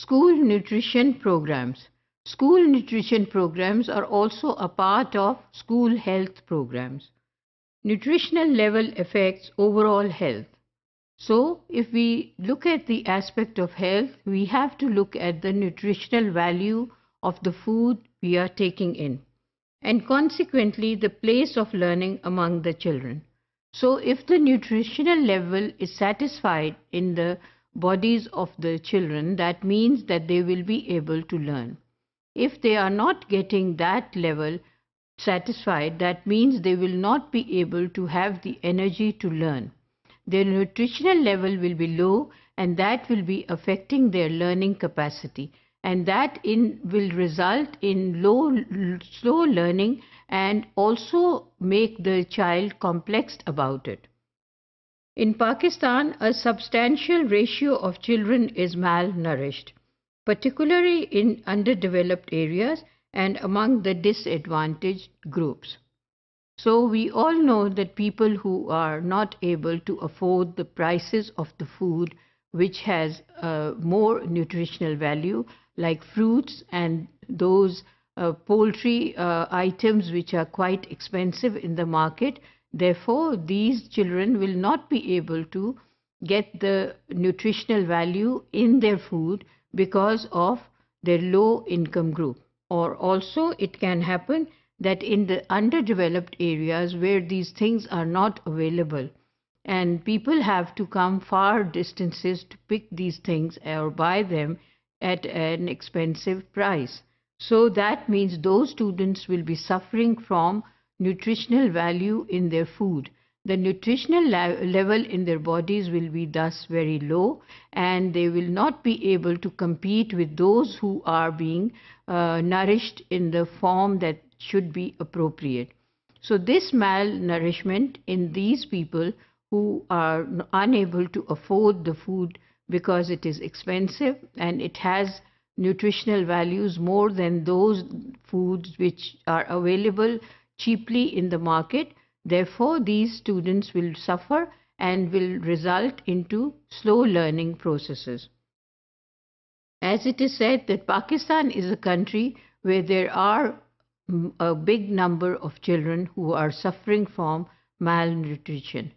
School nutrition programs. School nutrition programs are also a part of school health programs. Nutritional level affects overall health. So, if we look at the aspect of health, we have to look at the nutritional value of the food we are taking in, and consequently the place of learning among the children. So, if the nutritional level is satisfied in the bodies of the children, that means that they will be able to learn. If they are not getting that level satisfied, that means they will not be able to have the energy to learn. Their nutritional level will be low, and that will be affecting their learning capacity, and that will result in slow learning and also make the child complexed about it. In Pakistan, a substantial ratio of children is malnourished, particularly in underdeveloped areas and among the disadvantaged groups. So we all know that people who are not able to afford the prices of the food which has more nutritional value, like fruits and those poultry items which are quite expensive in the market, therefore these children will not be able to get the nutritional value in their food because of their low income group. Or also it can happen that in the underdeveloped areas where these things are not available and people have to come far distances to pick these things or buy them at an expensive price. So that means those students will be suffering from nutritional value in their food. The nutritional level in their bodies will be thus very low, and they will not be able to compete with those who are being nourished in the form that should be appropriate. So this malnourishment in these people who are unable to afford the food because it is expensive and it has nutritional values more than those foods which are available cheaply in the market, therefore these students will suffer and will result into slow learning processes. As it is said that Pakistan is a country where there are a big number of children who are suffering from malnutrition.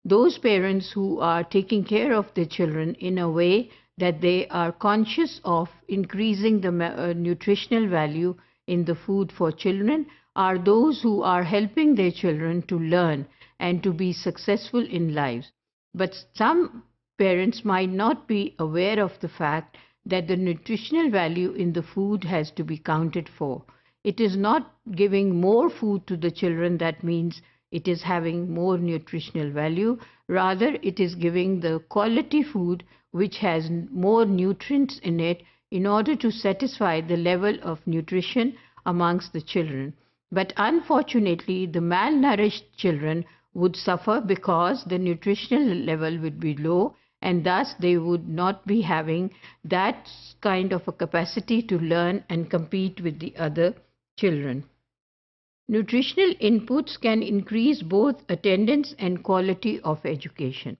Those parents who are taking care of their children in a way that they are conscious of increasing the nutritional value in the food for children are those who are helping their children to learn and to be successful in life. But some parents might not be aware of the fact that the nutritional value in the food has to be counted for. It is not giving more food to the children that means it is having more nutritional value. Rather, it is giving the quality food which has more nutrients in it in order to satisfy the level of nutrition amongst the children. But unfortunately, the malnourished children would suffer because the nutritional level would be low, and thus they would not be having that kind of a capacity to learn and compete with the other children. Nutritional inputs can increase both attendance and quality of education.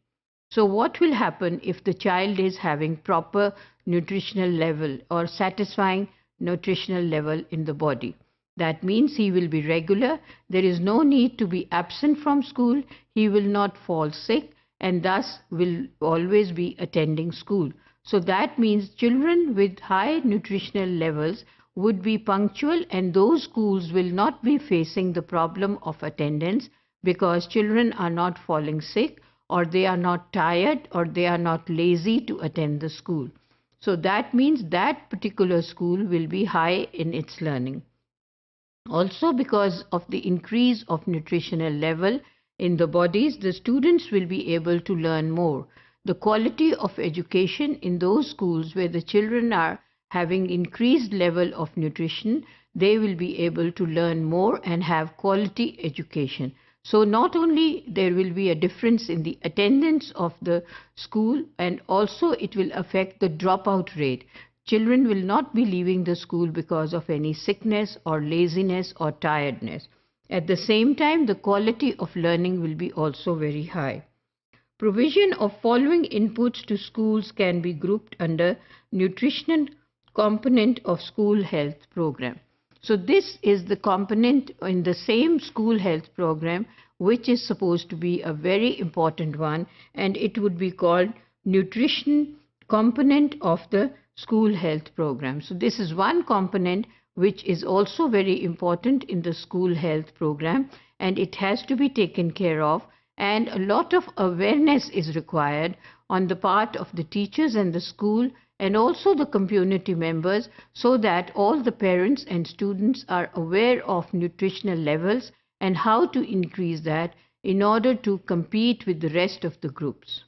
So what will happen if the child is having proper nutritional level or satisfying nutritional level in the body? That means he will be regular, there is no need to be absent from school, he will not fall sick, and thus will always be attending school. So that means children with high nutritional levels would be punctual, and those schools will not be facing the problem of attendance because children are not falling sick, or they are not tired, or they are not lazy to attend the school. So that means that particular school will be high in its learning. Also, because of the increase of nutritional level in the bodies, the students will be able to learn more. The quality of education in those schools where the children are having increased level of nutrition, they will be able to learn more and have quality education. So not only there will be a difference in the attendance of the school, and also it will affect the dropout rate. Children will not be leaving the school because of any sickness or laziness or tiredness. At the same time, the quality of learning will be also very high. Provision of following inputs to schools can be grouped under nutrition component of school health program. So this is the component in the same school health program which is supposed to be a very important one, and it would be called nutrition component of the school health program. So this is one component which is also very important in the school health program, and it has to be taken care of, and a lot of awareness is required on the part of the teachers and the school and also the community members, so that all the parents and students are aware of nutritional levels and how to increase that in order to compete with the rest of the groups.